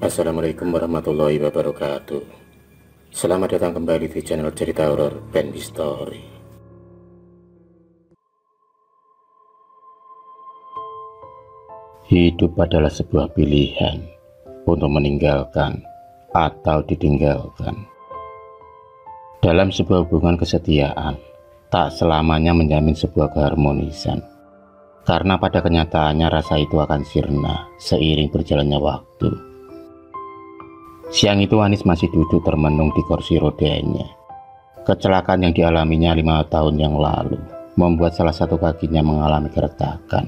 Assalamualaikum warahmatullahi wabarakatuh. Selamat datang kembali di channel cerita horor Bendy Story. Hidup adalah sebuah pilihan untuk meninggalkan atau ditinggalkan. Dalam sebuah hubungan kesetiaan, tak selamanya menjamin sebuah keharmonisan. Karena pada kenyataannya rasa itu akan sirna seiring berjalannya waktu. Siang itu Anis masih duduk termenung di kursi rodanya. Kecelakaan yang dialaminya 5 tahun yang lalu membuat salah satu kakinya mengalami keretakan.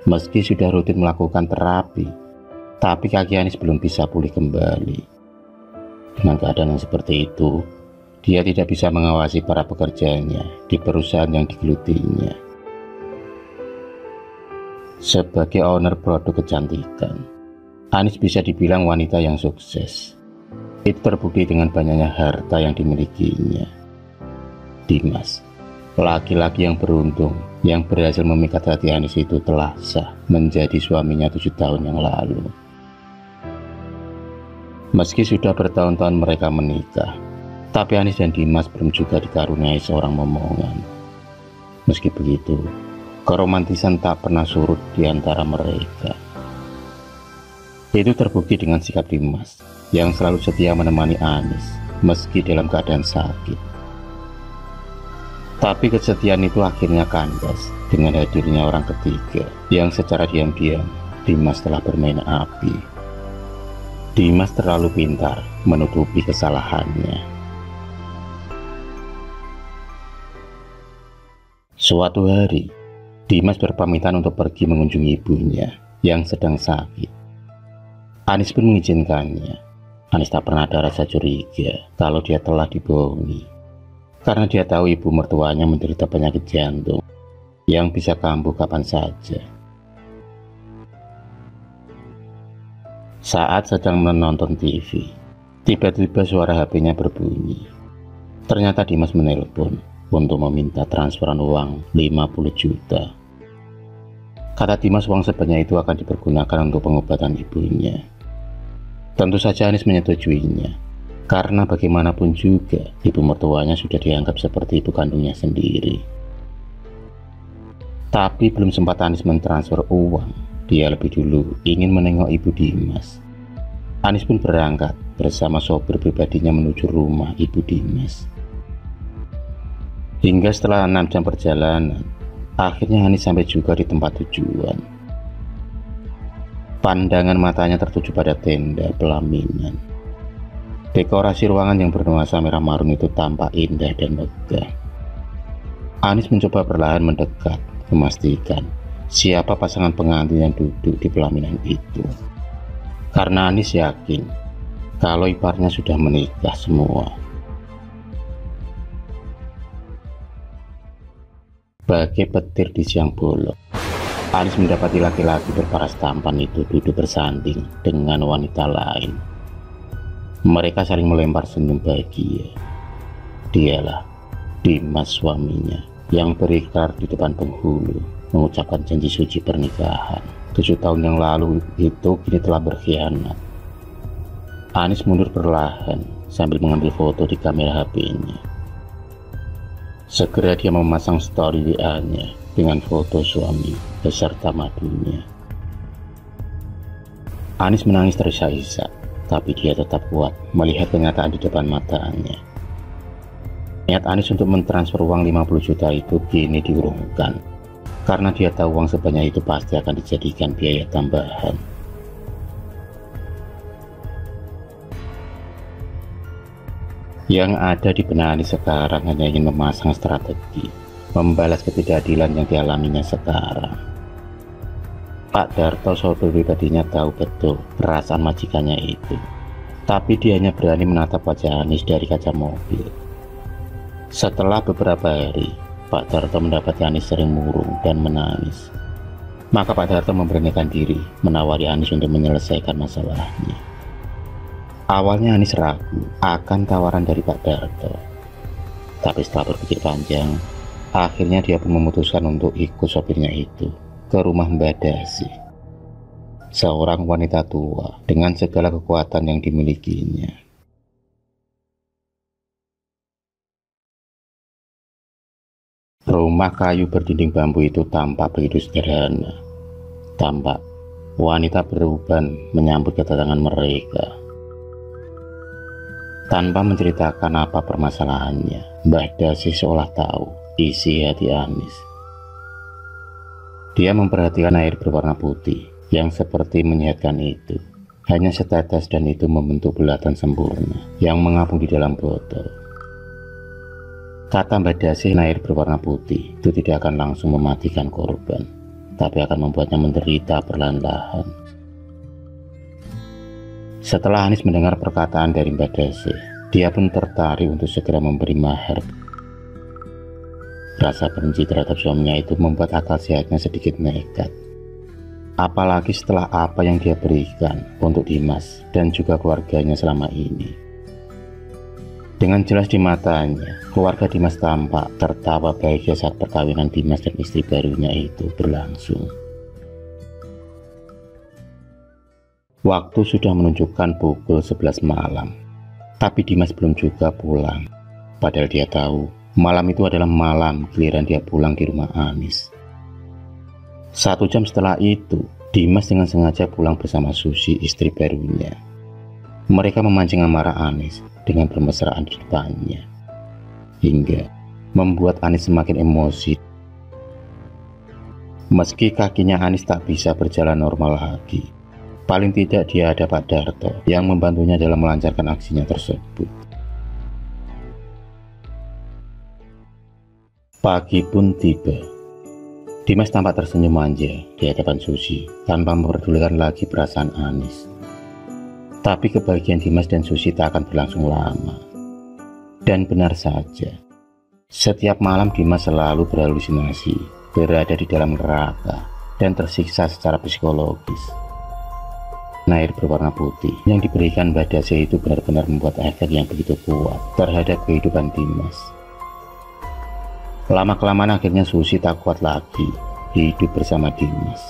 Meski sudah rutin melakukan terapi, tapi kaki Anis belum bisa pulih kembali. Dengan keadaan yang seperti itu, dia tidak bisa mengawasi para pekerjanya di perusahaan yang digelutinya. Sebagai owner produk kecantikan, Anis bisa dibilang wanita yang sukses. Itu terbukti dengan banyaknya harta yang dimilikinya. Dimas, laki-laki yang beruntung yang berhasil memikat hati Anis itu telah sah menjadi suaminya 7 tahun yang lalu. Meski sudah bertahun-tahun mereka menikah, tapi Anis dan Dimas belum juga dikaruniai seorang momongan. Meski begitu, keromantisan tak pernah surut di antara mereka. Itu terbukti dengan sikap Dimas yang selalu setia menemani Anis meski dalam keadaan sakit. Tapi kesetiaan itu akhirnya kandas dengan hadirnya orang ketiga yang secara diam-diam Dimas telah bermain api. Dimas terlalu pintar menutupi kesalahannya. Suatu hari, Dimas berpamitan untuk pergi mengunjungi ibunya yang sedang sakit. Anis pun mengizinkannya. Anis tak pernah ada rasa curiga kalau dia telah dibohongi, karena dia tahu ibu mertuanya menderita penyakit jantung yang bisa kambuh kapan saja. Saat sedang menonton TV, tiba-tiba suara HP-nya berbunyi. Ternyata Dimas menelpon untuk meminta transferan uang 50 juta. Kata Dimas, uang sebanyak itu akan dipergunakan untuk pengobatan ibunya. Tentu saja Anis menyetujuinya, karena bagaimanapun juga ibu mertuanya sudah dianggap seperti ibu kandungnya sendiri. Tapi belum sempat Anis mentransfer uang, dia lebih dulu ingin menengok ibu Dimas. Anis pun berangkat bersama sopir pribadinya menuju rumah ibu Dimas. Hingga setelah 6 jam perjalanan, akhirnya Anis sampai juga di tempat tujuan. Pandangan matanya tertuju pada tenda pelaminan. Dekorasi ruangan yang bernuansa merah marun itu tampak indah dan megah. Anis mencoba perlahan mendekat, memastikan siapa pasangan pengantin yang duduk di pelaminan itu. Karena Anis yakin kalau iparnya sudah menikah semua. Bagai petir di siang bolong, Anis mendapati laki-laki berparas tampan itu duduk bersanding dengan wanita lain. Mereka saling melempar senyum bahagia. Dialah Dimas, suaminya, yang berikrar di depan penghulu mengucapkan janji suci pernikahan. 7 tahun yang lalu itu kini telah berkhianat. Anis mundur perlahan sambil mengambil foto di kamera HP-nya. Segera dia memasang story WA-nya dengan foto suami beserta madunya. Anis menangis terisak-isak, tapi dia tetap kuat melihat kenyataan di depan matanya. Niat Anis untuk mentransfer uang 50 juta itu kini diurungkan, karena dia tahu uang sebanyak itu pasti akan dijadikan biaya tambahan. Yang ada di benak Anis sekarang hanya ingin memasang strategi membalas ketidakadilan yang dialaminya sekarang. Pak Darto, sopir pribadinya, tahu betul perasaan majikannya itu, tapi dia hanya berani menatap wajah Anis dari kaca mobil. Setelah beberapa hari, Pak Darto mendapati Anis sering murung dan menangis. Maka Pak Darto memberanikan diri menawari Anis untuk menyelesaikan masalahnya. Awalnya Anis ragu akan tawaran dari Pak Darto, tapi setelah berpikir panjang, akhirnya dia pun memutuskan untuk ikut sopirnya itu ke rumah Mbak Dasi. seorang wanita tua dengan segala kekuatan yang dimilikinya. Rumah kayu berdinding bambu itu tampak begitu sederhana. Tampak wanita beruban menyambut kedatangan mereka. Tanpa menceritakan apa permasalahannya, Mbah Dasih seolah tahu isi hati Anis. Dia memperhatikan air berwarna putih yang seperti menyehatkan itu. Hanya setetes dan itu membentuk bulatan sempurna yang mengapung di dalam botol. Kata Mbah Dasih, air berwarna putih itu tidak akan langsung mematikan korban, tapi akan membuatnya menderita perlahan-lahan. Setelah Anis mendengar perkataan dari Mbah Dasih, dia pun tertarik untuk segera memberi mahar. Rasa benci terhadap suaminya itu membuat akal sehatnya sedikit nekat. Apalagi setelah apa yang dia berikan untuk Dimas dan juga keluarganya selama ini. Dengan jelas di matanya, keluarga Dimas tampak tertawa bahagia saat perkawinan Dimas dan istri barunya itu berlangsung. Waktu sudah menunjukkan pukul 11 malam, tapi Dimas belum juga pulang. Padahal dia tahu malam itu adalah malam giliran dia pulang di rumah Anis. 1 jam setelah itu, Dimas dengan sengaja pulang bersama Susi, istri barunya. Mereka memancing amarah Anis dengan bermesraan di depannya, hingga membuat Anis semakin emosi. Meski kakinya Anis tak bisa berjalan normal lagi, paling tidak dia ada Pak Darto yang membantunya dalam melancarkan aksinya tersebut. Pagi pun tiba. Dimas tampak tersenyum manja di hadapan Susi tanpa memperdulikan lagi perasaan Anis. Tapi kebahagiaan Dimas dan Susi tak akan berlangsung lama. Dan benar saja, setiap malam Dimas selalu berhalusinasi, berada di dalam neraka dan tersiksa secara psikologis. Air berwarna putih yang diberikan Mbah Dasih itu benar-benar membuat efek yang begitu kuat terhadap kehidupan Dimas. Lama-kelamaan akhirnya Susi tak kuat lagi hidup bersama Dimas.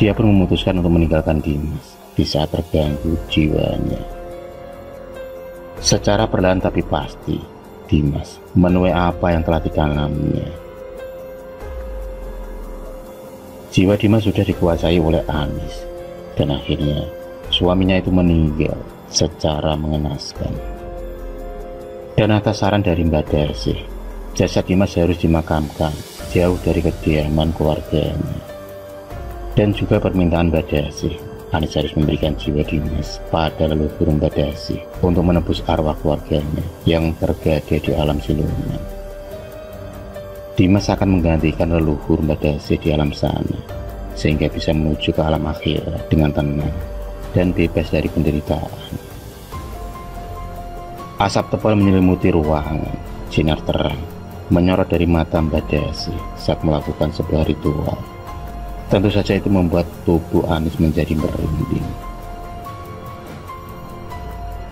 Dia pun memutuskan untuk meninggalkan Dimas di saat terganggu jiwanya. Secara perlahan tapi pasti, Dimas menuai apa yang telah ditanamnya. Jiwa Dimas sudah dikuasai oleh Anis, dan akhirnya suaminya itu meninggal secara mengenaskan. Dan atas saran dari Mbah Dasih, jasad Dimas harus dimakamkan jauh dari kediaman keluarganya. Dan juga permintaan Mbah Dasih, Anis harus memberikan jiwa Dimas pada leluhur Mbah Dasih untuk menebus arwah keluarganya yang tergade di alam siluman. Dimas akan menggantikan leluhur Mbah Dasih di alam sana, sehingga bisa menuju ke alam akhirat dengan tenang dan bebas dari penderitaan. Asap tebal menyelimuti ruangan, sinar terang menyorot dari mata Mbah Dasih saat melakukan sebuah ritual. Tentu saja itu membuat tubuh Anis menjadi merinding.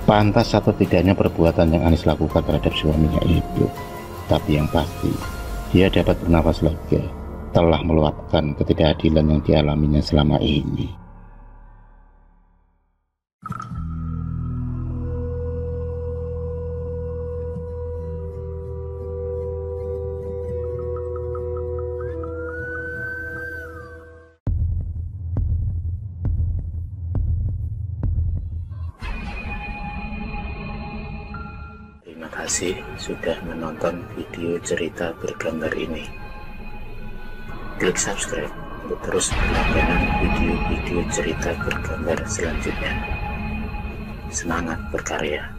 Pantas atau tidaknya perbuatan yang Anis lakukan terhadap suaminya itu, tapi yang pasti dia dapat bernafas lega, telah meluapkan ketidakadilan yang dialaminya selama ini. Terima kasih sudah menonton video cerita bergambar ini. Klik subscribe untuk terus berlangganan video-video cerita bergambar selanjutnya. Semangat berkarya.